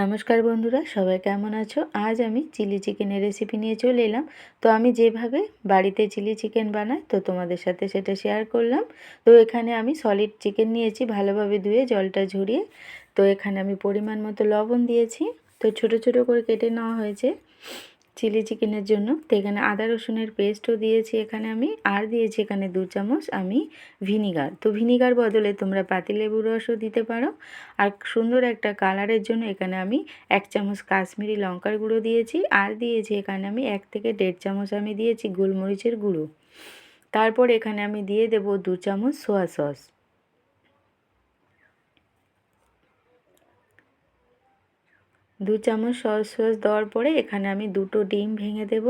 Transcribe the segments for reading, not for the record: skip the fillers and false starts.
নমস্কার বন্ধুরা, সবাই কেমন আছো? আজ আমি চিলি চিকেনের রেসিপি নিয়ে চলে এলাম। তো আমি যেভাবে বাড়িতে চিলি চিকেন বানাই তো তোমাদের সাথে সেটা শেয়ার করলাম। তো এখানে আমি সলিড চিকেন নিয়েছি, ভালোভাবে ধুয়ে জলটা ঝরিয়ে। তো এখানে আমি পরিমাণ মতো লবণ দিয়েছি। তো ছোট ছোট করে কেটে নেওয়া হয়েছে চিলি চিকেনের জন্য। তো এখানে আদা রসুনের পেস্টও দিয়েছি এখানে আমি, আর দিয়েছি এখানে 2 চামচ আমি ভিনিগার। তো ভিনিগার বদলে তোমরা পাতিলেবুর রসও দিতে পারো। আর সুন্দর একটা কালারের জন্য এখানে আমি 1 চামচ কাশ্মীরি লঙ্কার গুঁড়ো দিয়েছি, আর দিয়েছি এখানে আমি 1 থেকে 1.5 চামচ আমি দিয়েছি গোলমরিচের গুঁড়ো। তারপর এখানে আমি দিয়ে দেব 2 চামচ সোয়া সস। 2 চামচ সয়া সস দেওয়ার পরে এখানে আমি 2টো ডিম ভেঙে দেব।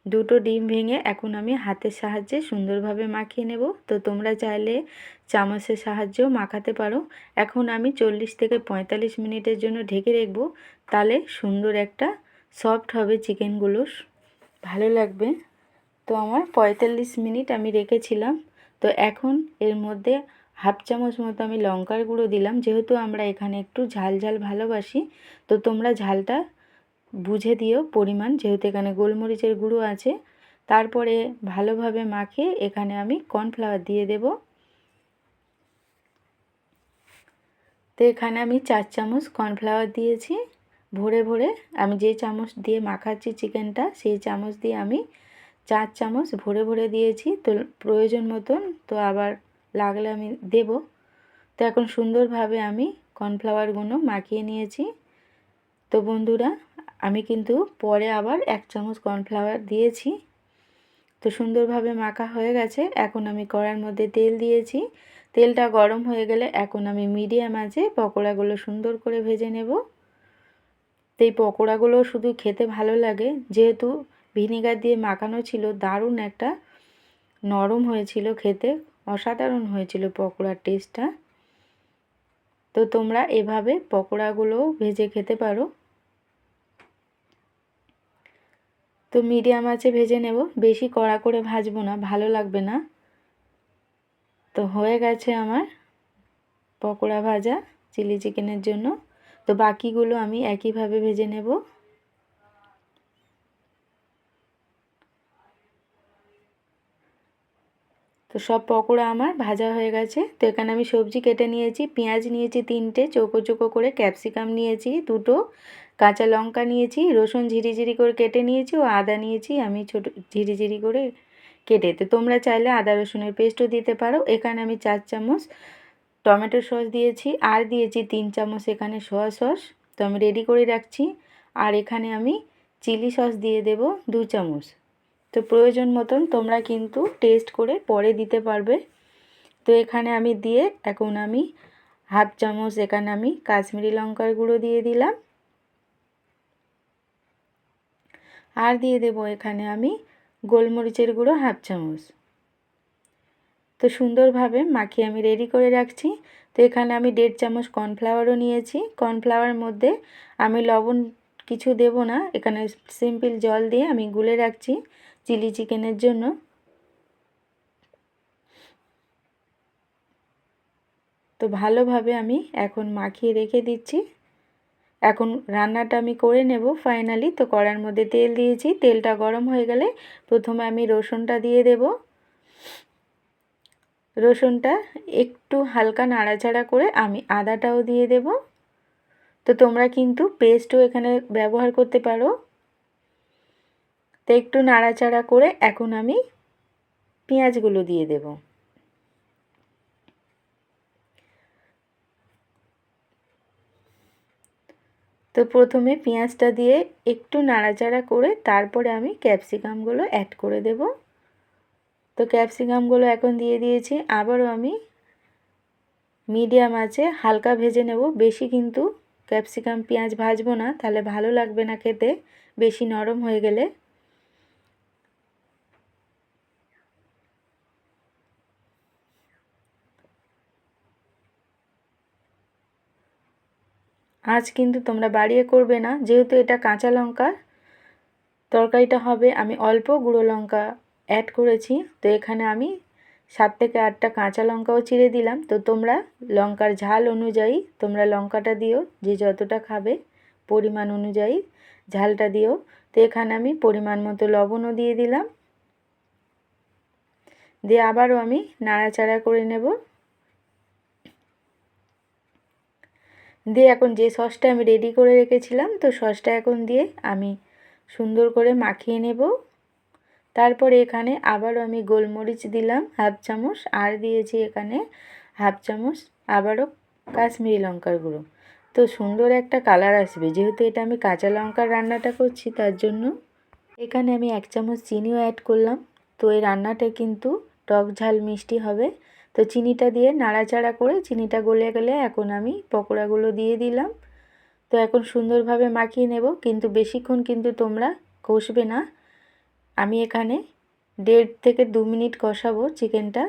2টো ডিম ভেঙে এখন আমি হাতের সাহায্যে সুন্দরভাবে মাখিয়ে নেব। তো তোমরা চাইলে চামচের সাহায্যেও মাখাতে পারো। এখন আমি 40 থেকে 45 মিনিটের জন্য ঢেকে রাখবো, তাহলে সুন্দর একটা সফট হবে চিকেনগুলো, ভালো লাগবে। তো আমার 45 মিনিট আমি রেখেছিলাম। তো এখন এর মধ্যে হাফ চামচ মতো আমি লঙ্কার গুঁড়ো দিলাম, যেহেতু আমরা এখানে একটু ঝাল ঝাল ভালোবাসি। তো তোমরা ঝালটা বুঝে দিও পরিমাণ, যেহেতু এখানে গোলমরিচের গুঁড়ো আছে। তারপরে ভালোভাবে মাখিয়ে এখানে আমি কর্নফ্লাওয়ার দিয়ে দেব। তো এখানে আমি 4 চামচ কর্নফ্লাওয়ার দিয়েছি ভরে ভরে। আমি যে চামচ দিয়ে মাখাচ্ছি চিকেনটা, সেই চামচ দিয়ে আমি 4 চামচ ভরে ভরে দিয়েছি। তো প্রয়োজন মতন তো আবার লাগলে আমি দেব। তো এখন সুন্দরভাবে আমি কর্নফ্লাওয়ারগুলো মাখিয়ে নিয়েছি। তো বন্ধুরা, আমি কিন্তু পরে আবার 1 চামচ কর্নফ্লাওয়ার দিয়েছি। তো সুন্দরভাবে মাখা হয়ে গেছে। এখন আমি কড়ার মধ্যে তেল দিয়েছি। তেলটা গরম হয়ে গেলে এখন আমি মিডিয়াম আঁচে পকোড়াগুলো সুন্দর করে ভেজে নেব। তো এই পকোড়াগুলো শুধু খেতে ভালো লাগে, যেহেতু ভিনিগার দিয়ে মাখানো ছিল, দারুণ একটা নরম হয়েছিল, খেতে অসাধারণ হয়েছিল পকোড়ার টেস্টটা। তো তোমরা এভাবে পকোড়াগুলো ভেজে খেতে পারো। তো মিডিয়াম আঁচে ভেজে নেব, বেশি কড়া করে ভাজবো না, ভালো লাগবে না। তো হয়ে গেছে আমার পকোড়া ভাজা চিলি চিকেনের জন্য। তো বাকিগুলো আমি একইভাবে ভেজে নেব। তো সব পকোড়া আমার ভাজা হয়ে গেছে। তো এখানে আমি সবজি কেটে নিয়েছি, পেঁয়াজ নিয়েছি 3টে চৌকো চৌকো করে, ক্যাপসিকাম নিয়েছি 2টো, কাঁচা লঙ্কা নিয়েছি, রসুন ঝিরিঝিরি করে কেটে নিয়েছি, ও আদা নিয়েছি আমি ছোট ঝিরিঝিরি করে কেটে। তো তোমরা চাইলে আদা রসুনের পেস্টও দিতে পারো। এখানে আমি 4 চামচ টমেটো সস দিয়েছি, আর দিয়েছি 3 চামচ এখানে সয়া সস। তো আমি রেডি করে রাখছি। আর এখানে আমি চিলি সস দিয়ে দেব 2 চামচ। তো প্রয়োজন মতন তোমরা কিন্তু টেস্ট করে পরে দিতে পারবে। তো এখানে আমি দিয়ে এখন আমি হাফ চামচ এখানে আমি কাশ্মীরি লঙ্কার গুঁড়ো দিয়ে দিলাম, আর দিয়ে দেব এখানে আমি গোলমরিচের গুঁড়ো হাফ চামচ। তো সুন্দরভাবে মাখিয়ে আমি রেডি করে রাখছি। তো এখানে আমি 1.5 চামচ কর্নফ্লাওয়ারও নিয়েছি। কর্নফ্লাওয়ার মধ্যে আমি লবণ কিছু দেব না, এখানে সিম্পল জল দিয়ে আমি গুলে রাখছি চিলি চিকেনের জন্য। তো ভালোভাবে আমি এখন মাখিয়ে রেখে দিচ্ছি। এখন রান্নাটা আমি করে নেব ফাইনালি। তো কড়ার মধ্যে তেল দিয়েছি, তেলটা গরম হয়ে গেলে প্রথমে আমি রসুনটা দিয়ে দেব। রসুনটা একটু হালকা নাড়াচাড়া করে আমি আদাটাও দিয়ে দেব। তো তোমরা কিন্তু পেস্টও এখানে ব্যবহার করতে পারো। তো একটু নাড়াচাড়া করে এখন আমি পেঁয়াজগুলো দিয়ে দেব। তো প্রথমে পেঁয়াজটা দিয়ে একটু নাড়াচাড়া করে তারপরে আমি ক্যাপসিকামগুলো অ্যাড করে দেব। তো ক্যাপসিকামগুলো এখন দিয়ে দিয়েছি। আবারও আমি মিডিয়াম আঁচে হালকা ভেজে নেব, বেশি কিন্তু ক্যাপসিকাম পেঁয়াজ ভাজবো না, তাহলে ভালো লাগবে না খেতে বেশি নরম হয়ে গেলে। আজ কিন্তু তোমরা বাড়িয়ে করবে না, যেহেতু এটা কাঁচা লঙ্কা তরকারিটা হবে, আমি অল্প গুঁড়ো লঙ্কা অ্যাড করেছি। তো এখানে আমি 7 থেকে 8টা কাঁচা লঙ্কাও চিড়ে দিলাম। তো তোমরা লঙ্কার ঝাল অনুযায়ী তোমরা লঙ্কাটা দিও, যে যতটা খাবে পরিমাণ অনুযায়ী ঝালটা দিও। তো এখানে আমি পরিমাণ মতো লবণও দিয়ে দিলাম, দিয়ে আবারও আমি নাড়াচাড়া করে নেব। দিয়ে এখন যে সসটা আমি রেডি করে রেখেছিলাম, তো সসটা এখন দিয়ে আমি সুন্দর করে মাখিয়ে নেব। তারপরে এখানে আবারও আমি গোলমরিচ দিলাম 1/2 চামচ, আর দিয়েছি এখানে 1/2 চামচ আবারও কাশ্মীরি লঙ্কার গুঁড়ো। তো সুন্দর একটা কালার আসবে, যেহেতু এটা আমি কাঁচা লঙ্কার রান্নাটা করছি তার জন্য। এখানে আমি 1 চামচ চিনিও অ্যাড করলাম। তো এই রান্নাটা কিন্তু টক ঝাল মিষ্টি হবে। তো চিনিটা দিয়ে নাড়াচাড়া করে চিনিটা গলে গেলে এখন আমি পকোড়াগুলো দিয়ে দিলাম। তো এখন সুন্দরভাবে মাখিয়ে নেব, কিন্তু বেশিক্ষণ কিন্তু তোমরা কষবে না। আমি এখানে 1.5 থেকে 2 মিনিট কষাবো চিকেনটা।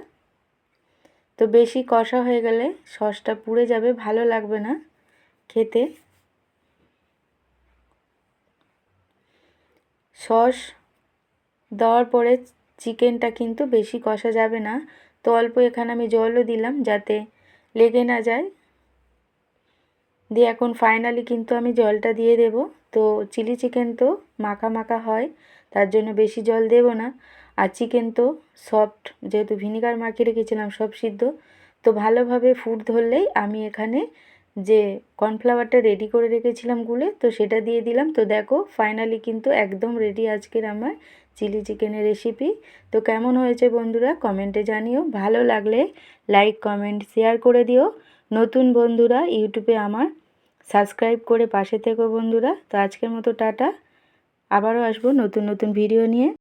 তো বেশি কষা হয়ে গেলে সসটা পুড়ে যাবে, ভালো লাগবে না খেতে। সস দেওয়ার পরে চিকেনটা কিন্তু বেশি কষা যাবে না। তো অল্প এখানে আমি জলও দিলাম যাতে লেগে না যায়। দিয়ে এখন ফাইনালি কিন্তু আমি জলটা দিয়ে দেব। তো চিলি চিকেন তো মাখা মাখা হয়, তার জন্য বেশি জল দেব না। আর চিকেন তো সফট, যেহেতু ভিনিগার মাখিয়ে রেখেছিলাম সব সিদ্ধ। তো ভালোভাবে ফুট ধরলেই আমি এখানে যে কর্নফ্লাওয়ারটা রেডি করে রেখেছিলাম গুলে, তো সেটা দিয়ে দিলাম। তো দেখো ফাইনালি কিন্তু একদম রেডি আজকের আমার চিলি চিকেনের রেসিপি। তো কেমন হয়েছে বন্ধুরা কমেন্টে জানিও, ভালো লাগলে লাইক কমেন্ট শেয়ার করে দিও। নতুন বন্ধুরা ইউটিউবে আমার সাবস্ক্রাইব করে পাশে থেকো বন্ধুরা। তো আজকের মতো টাটা, আবারও আসবো নতুন নতুন ভিডিও নিয়ে।